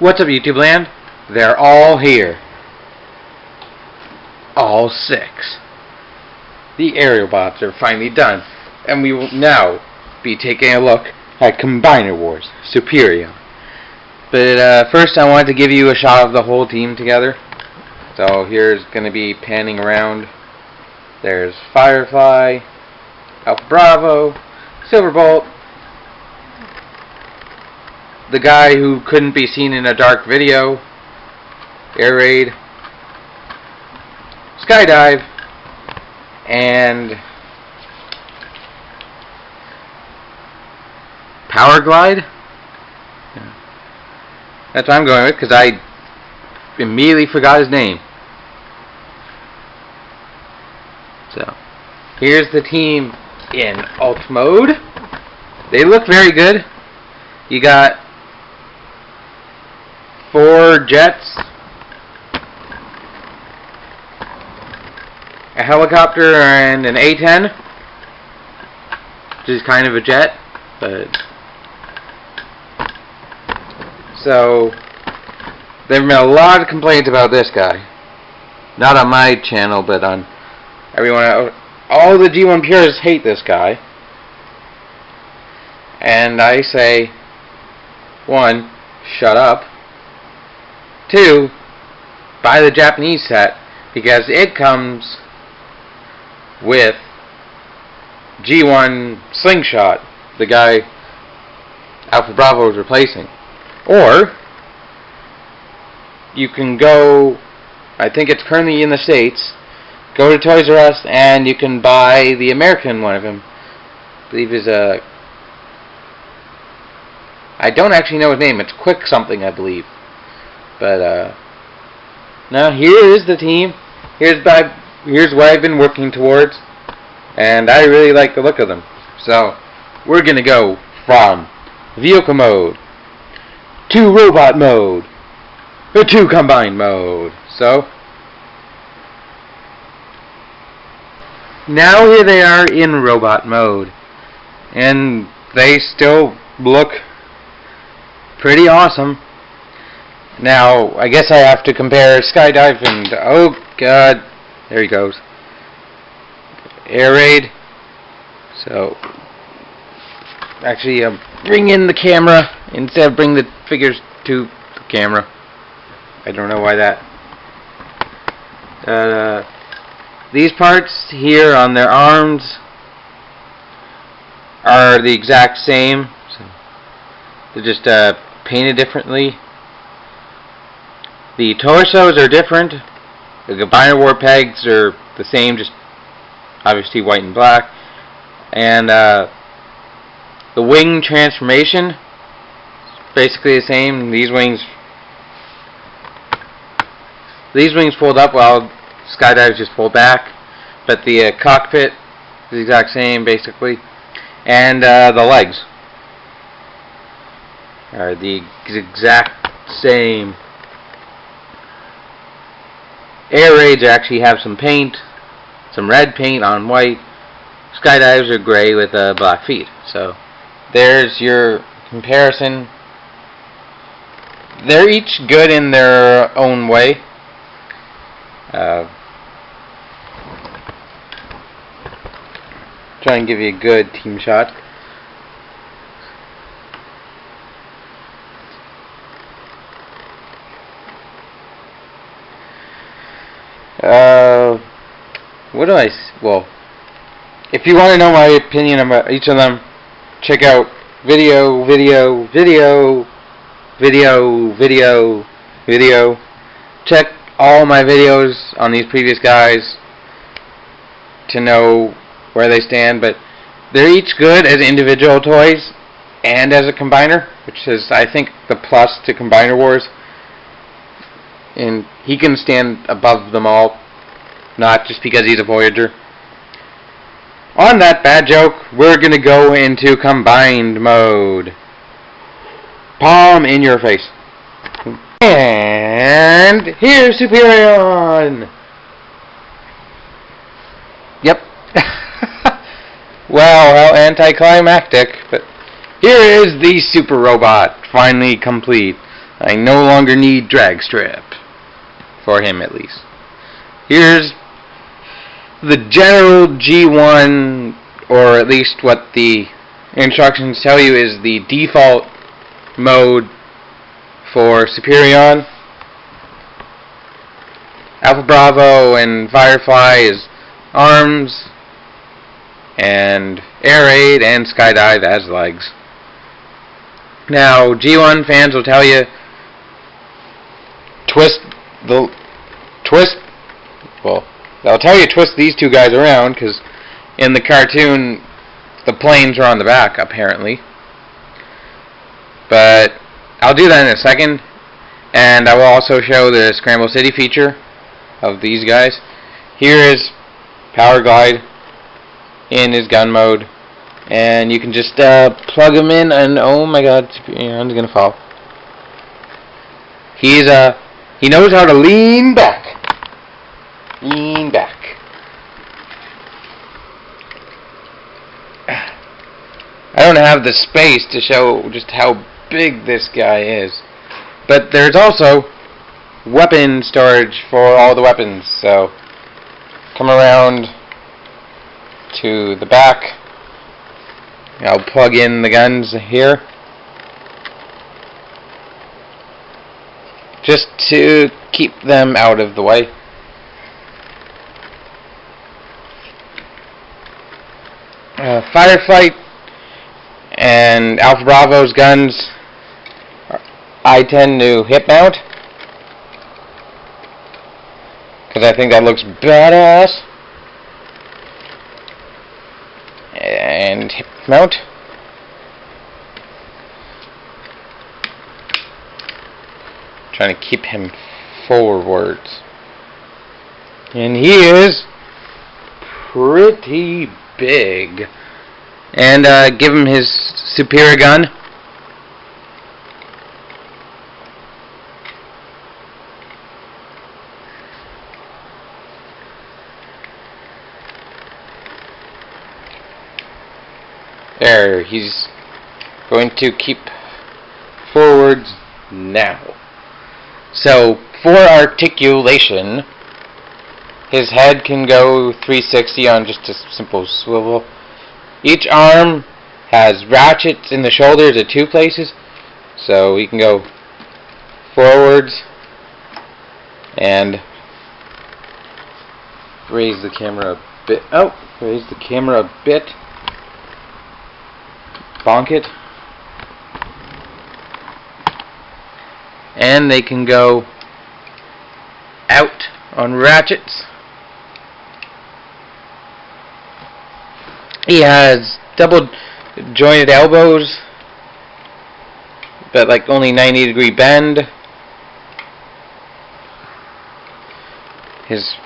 What's up, YouTube land? They're all here. All 6. The aerial bots are finally done, and we will now be taking a look at Combiner Wars, Superion. But first I wanted to give you a shot of the whole team together. So here's going to be panning around. There's Firefly, Alpha Bravo, Silverbolt, the guy who couldn't be seen in a dark video, Air Raid, Skydive, and Power Glide. Yeah. That's what I'm going with because I immediately forgot his name. So here's the team in alt mode. They look very good. You got 4 jets, a helicopter, and an A-10, which is kind of a jet, but so there have been a lot of complaints about this guy. Not on my channel, but on everyone else. All the G1 purists hate this guy, and I say, 1, shut up. 2, buy the Japanese set, because it comes with G1 Slingshot, the guy Alpha Bravo is replacing. Or you can go, I think it's currently in the States, go to Toys R Us and you can buy the American one of him. I believe is a, I don't actually know his name, it's Quick something, I believe. But now here is the team. Here's what I've been working towards, and I really like the look of them. So we're gonna go from vehicle mode to robot mode to combined mode. So now here they are in robot mode, and they still look pretty awesome. Now, I guess I have to compare Skydive and, oh god, there he goes, Air Raid. So, actually, bring in the camera instead of bring the figures to the camera. I don't know why that. These parts here on their arms are the exact same. So they're just painted differently. The torsos are different. The Combiner War pegs are the same, just obviously white and black. And the wing transformation is basically the same. These wings fold up while Skydives just fold back. But the cockpit is the exact same, basically. And the legs are the exact same. Air Raids actually have some paint, some red paint on white. Skydives are gray with black feet. So there's your comparison. They're each good in their own way. Try and give you a good team shot. What do I... Well, if you want to know my opinion about each of them, check out video. Check all my videos on these previous guys to know where they stand, but they're each good as individual toys and as a combiner, which is, I think, the plus to Combiner Wars. And he can stand above them all, not just because he's a Voyager. On that bad joke, we're going to go into combined mode. Palm in your face. And here's Superion! Yep. Well, how anticlimactic, but here is the Super Robot, finally complete. I no longer need drag strip. For him, at least. Here's the general G1, or at least what the instructions tell you is the default mode for Superion. Alpha Bravo and Firefly is arms, and air raid and skydive as legs. Now, G1 fans will tell you they'll tell you twist these two guys around, because in the cartoon the planes are on the back, apparently. But I'll do that in a second, and I will also show the Scramble City feature of these guys. Here is Power Glide in his gun mode, and you can just plug him in, and oh my god, Superion's gonna fall. He knows how to lean back. Lean back. I don't have the space to show just how big this guy is. But there's also weapon storage for all the weapons. So come around to the back. I'll plug in the guns here, just to keep them out of the way. Firefly and Alpha Bravo's guns I tend to hip mount, because I think that looks badass. And hip mount. Trying to keep him forwards. And he is pretty big. And give him his superior gun. There, he's going to keep forwards now. So, for articulation, his head can go 360 on just a simple swivel. Each arm has ratchets in the shoulders at 2 places, so he can go forwards and raise the camera a bit. Oh, raise the camera a bit. Bonk it. And they can go out on ratchets. He has double jointed elbows, but like only 90-degree bend. His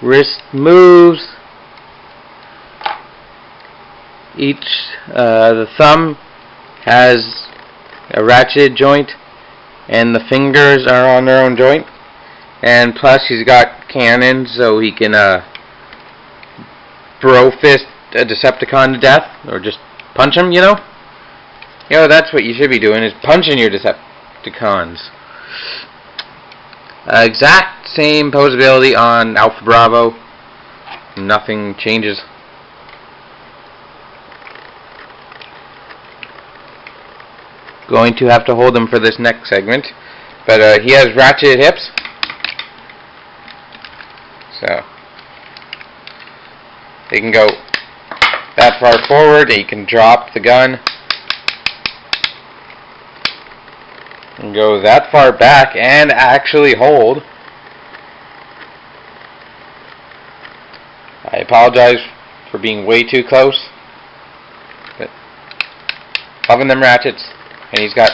wrist moves. The thumb has a ratcheted joint, and the fingers are on their own joint. And plus, he's got cannons, so he can bro fist a Decepticon to death, or just punch him. You know, that's what you should be doing, is punching your Decepticons. Exact same posability on Alpha Bravo. Nothing changes. Going to have to hold him for this next segment, but he has ratcheted hips, so he can go that far forward. He can drop the gun and go that far back and actually hold. I apologize for being way too close. But loving them ratchets, and he's got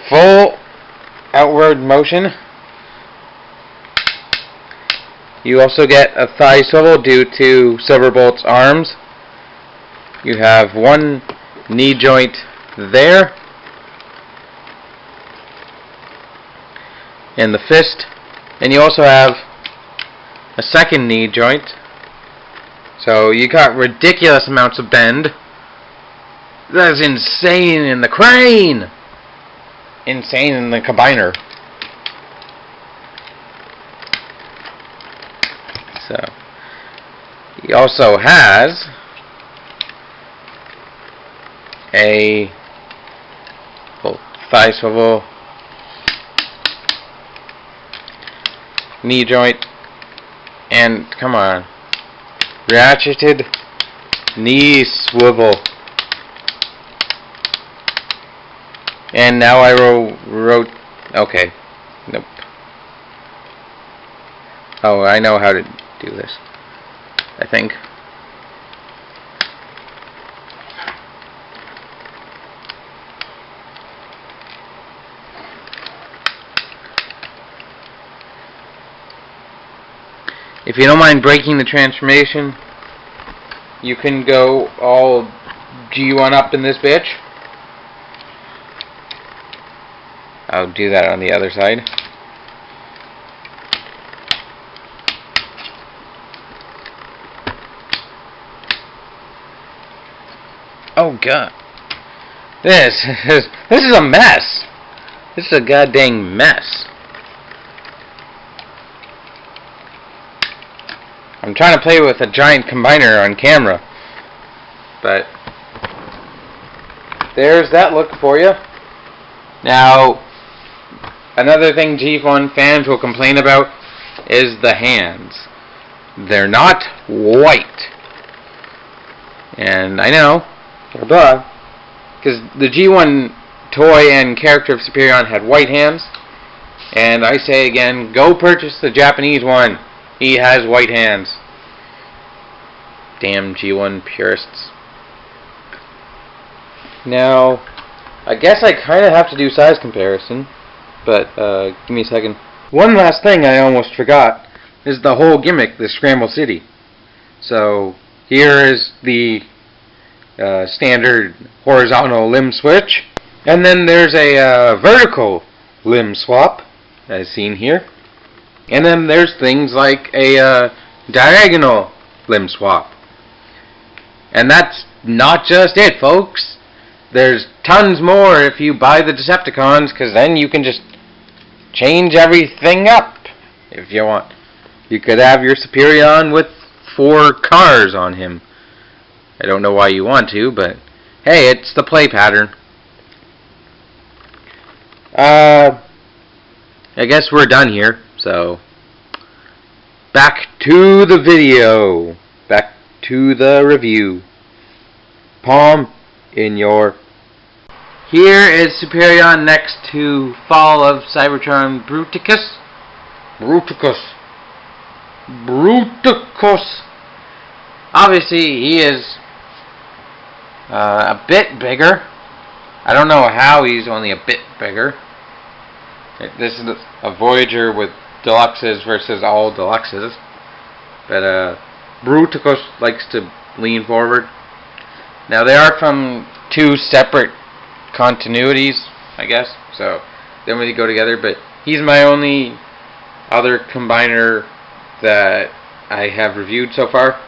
full outward motion. You also get a thigh swivel due to Silverbolt's arms. You have one knee joint there, and the fist, and you also have a second knee joint. So you got ridiculous amounts of bend. That is insane in the crane! Insane in the combiner. So he also has a thigh swivel, knee joint, and come on, ratcheted knee swivel. And now I wrote. Okay, nope. Oh, I know how to do this, I think. If you don't mind breaking the transformation, you can go all G1 up in this bitch. I'll do that on the other side. Oh god. This is a mess. This is a goddamn mess. I'm trying to play with a giant combiner on camera, but there's that look for you. Now, another thing G1 fans will complain about is the hands. They're not white. And I know, they're black, because the G1 toy and character of Superion had white hands. And I say again, go purchase the Japanese one. He has white hands. Damn G1 purists. Now, I guess I kind of have to do size comparison, but give me a second. One last thing I almost forgot is the whole gimmick, the Scramble City. So, here is the standard horizontal limb switch, and then there's a vertical limb swap, as seen here. And then there's things like a diagonal limb swap. And that's not just it, folks. There's tons more if you buy the Decepticons, because then you can just change everything up if you want. You could have your Superion with 4 cars on him. I don't know why you want to, but hey, it's the play pattern. I guess we're done here, so back to the video. Back to the review. Palm in your... Here is Superion next to Fall of Cybertron Bruticus. Bruticus. Obviously, he is a bit bigger. I don't know how he's only a bit bigger. This is a Voyager with deluxes versus all deluxes. But Bruticus likes to lean forward. Now they are from 2 separate continuities, I guess. So they don't really go together. But he's my only other combiner that I have reviewed so far.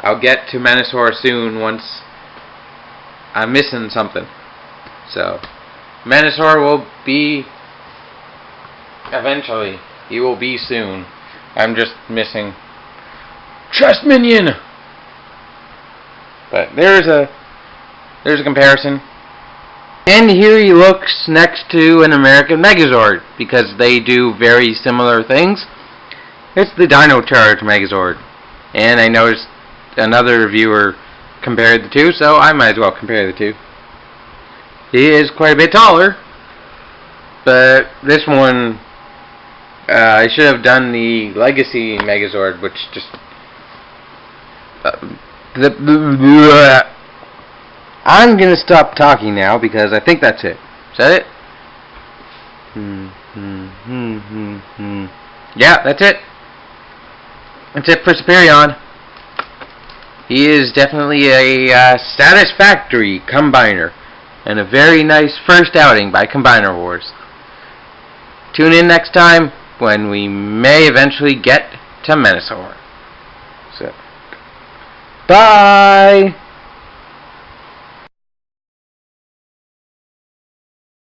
I'll get to Manosaur soon once I'm missing something. So Manosaur will be eventually. He will be soon. I'm just missing Chest Minion. But there's a comparison. And here he looks next to an American Megazord, because they do very similar things. It's the Dino Charge Megazord. And I noticed another reviewer compared the two, so I might as well compare the two. He is quite a bit taller, But this one, I should have done the Legacy Megazord, which just... I'm gonna stop talking now because I think that's it. Is that it? Yeah, that's it. That's it for Superion. He is definitely a satisfactory combiner, and a very nice first outing by Combiner Wars. Tune in next time when we may eventually get to Menasor. So, bye!